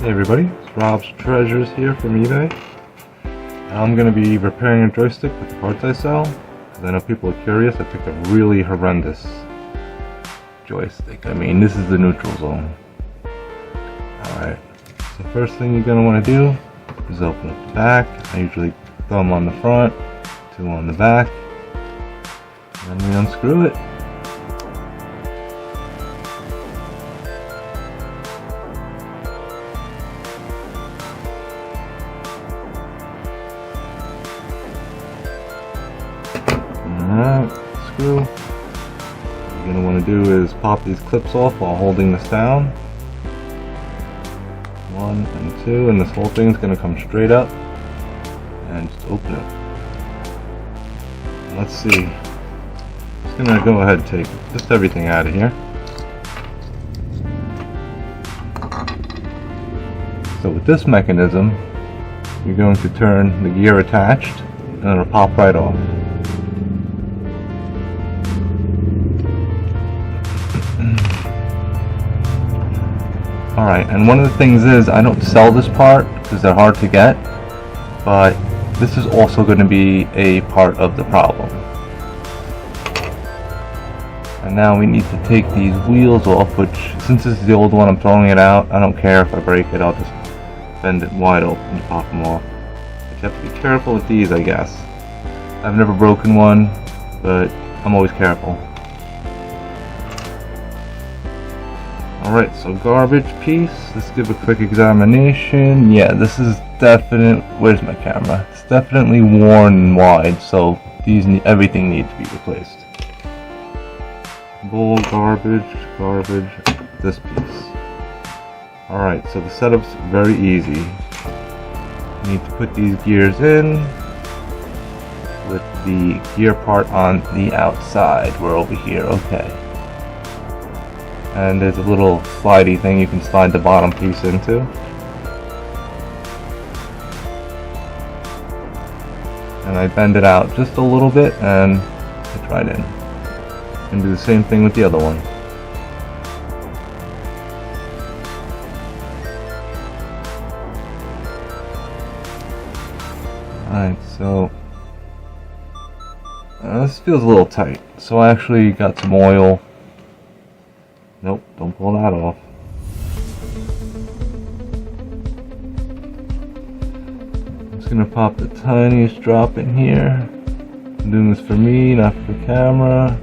Hey everybody, it's Rob's Treasures here from eBay. I'm going to be repairing a joystick with the parts I sell, because I know people are curious. I picked a really horrendous joystick. I mean, this is the neutral zone. Alright, so first thing you're going to want to do is open up the back. I usually thumb on the front, two on the back, and then we unscrew it. Alright, screw. What you're going to want to do is pop these clips off while holding this down. 1 and 2, and this whole thing is going to come straight up and just open it. Let's see. I'm just going to go ahead and take just everything out of here. So with this mechanism, you're going to turn the gear attached and it'll pop right off. Alright, and one of the things is, I don't sell this part because they're hard to get, but this is also going to be a part of the problem. And now we need to take these wheels off, which, since this is the old one, I'm throwing it out. I don't care if I break it, I'll just bend it wide open and pop them off. But you have to be careful with these, I guess. I've never broken one, but I'm always careful. Alright, so garbage piece. Let's give a quick examination. Yeah, this is definite. Where's my camera? It's definitely worn and wide, so everything needs to be replaced. Bowl, garbage, this piece. Alright, so the setup's very easy. You need to put these gears in with the gear part on the outside. We're over here, okay. And there's a little slidey thing you can slide the bottom piece into. And I bend it out just a little bit and it's right in. And do the same thing with the other one. Alright, so this feels a little tight. So I actually got some oil. Nope, don't pull that off. I'm just gonna pop the tiniest drop in here. I'm doing this for me, not for the camera.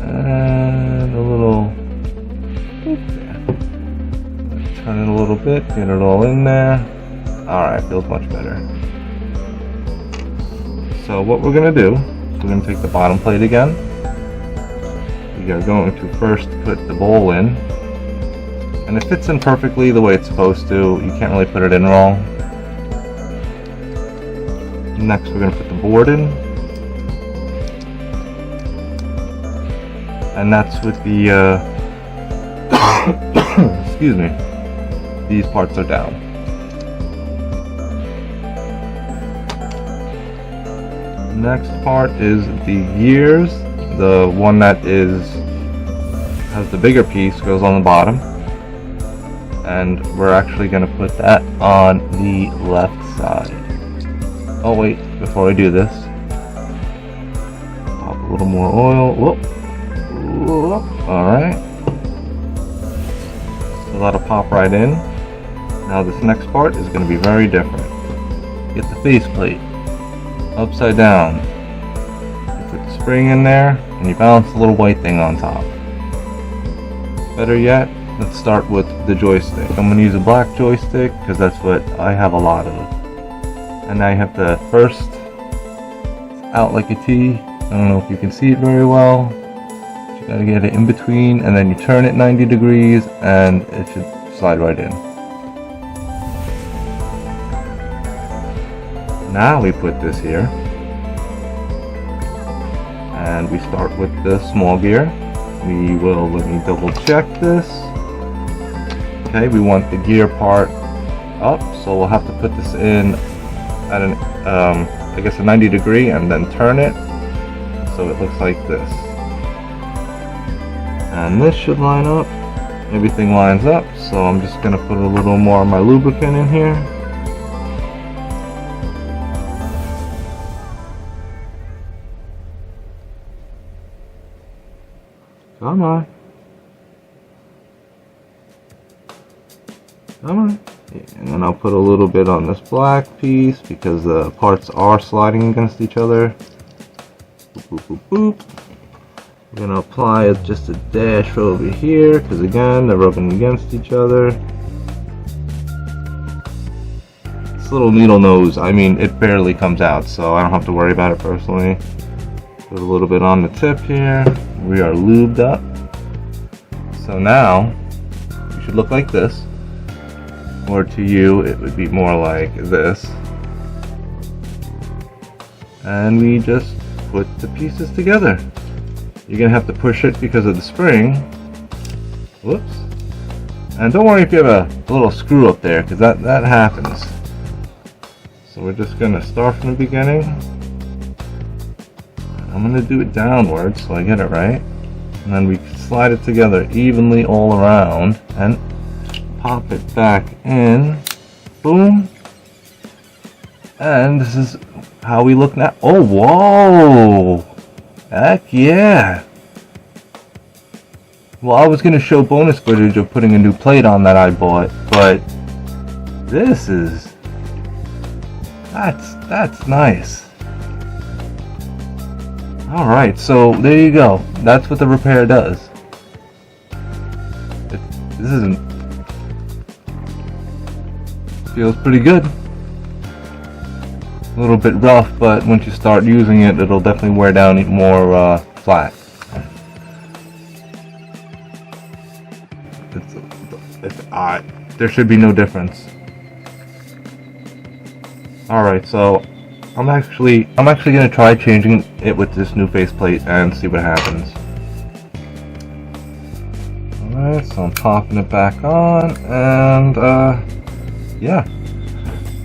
And a little there. Turn it a little bit, get it all in there. Alright, feels much better. So what we're gonna do is we're gonna take the bottom plate again. You're going to first put the bowl in, and it fits in perfectly the way it's supposed to. You can't really put it in wrong. Next we're going to put the board in, and that's with the excuse me, these parts are down. Next part is the gears. The one that has the bigger piece goes on the bottom, and we're actually going to put that on the left side. Oh wait, before I do this, pop a little more oil. Whoop. Whoop. Alright, so that'll pop right in. Now this next part is going to be very different. Get the faceplate upside down. Put the spring in there, and you balance the little white thing on top. Better yet, let's start with the joystick. I'm going to use a black joystick because that's what I have a lot of. And now you have to first, it's out like a T. I don't know if you can see it very well. You got to get it in between, and then you turn it 90 degrees and it should slide right in. Now we put this here. And we start with the small gear. Let me double check this. Okay, we want the gear part up, so we'll have to put this in at an, I guess a 90 degree, and then turn it so it looks like this. And this should line up. everything lines up, so I'm just gonna put a little more of my lubricant in here. Come on. Come on. And then I'll put a little bit on this black piece because the parts are sliding against each other. Boop, boop, boop, boop. I'm gonna apply just a dash over here because again they're rubbing against each other. This little needle nose, I mean, it barely comes out, so I don't have to worry about it personally. Put a little bit on the tip here. We are lubed up. So now you should look like this, or to you it would be more like this. And we just put the pieces together. You're gonna have to push it because of the spring. Whoops. And don't worry if you have a little screw up there, because that happens. So we're just gonna start from the beginning. I'm gonna do it downwards so I get it right. And then we slide it together evenly all around and pop it back in. Boom. And this is how we look now. Oh, whoa! Heck yeah! Well, I was gonna show bonus footage of putting a new plate on that I bought, but this is... That's nice. Alright, so there you go. That's what the repair does. This isn't... Feels pretty good. A little bit rough, but once you start using it, it'll definitely wear down more flat. There should be no difference. Alright, so I'm actually gonna try changing it with this new faceplate and see what happens. Alright, so I'm popping it back on, and yeah.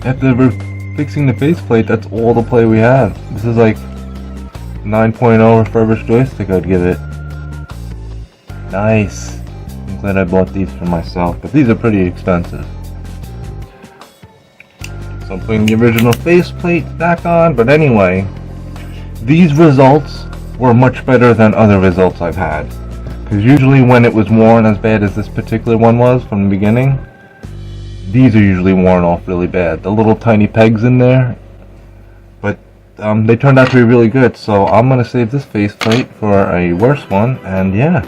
After fixing the faceplate, that's all the play we have. This is like 9.0 refurbished joystick, I'd give it. Nice. I'm glad I bought these for myself, but these are pretty expensive. So I'm putting the original faceplate back on, but anyway, these results were much better than other results I've had. Because usually when it was worn as bad as this particular one was from the beginning, these are usually worn off really bad. The little tiny pegs in there, but they turned out to be really good. So I'm gonna save this faceplate for a worse one, and yeah,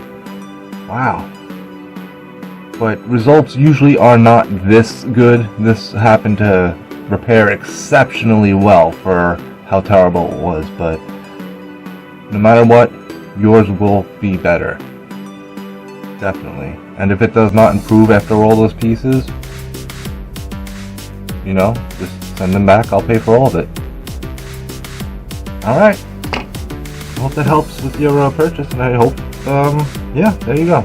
wow. But results usually are not this good. This happened to repair exceptionally well for how terrible it was, but no matter what, yours will be better. Definitely. And if it does not improve after all those pieces, you know, just send them back. I'll pay for all of it. Alright. I hope that helps with your purchase, and I hope, yeah, there you go.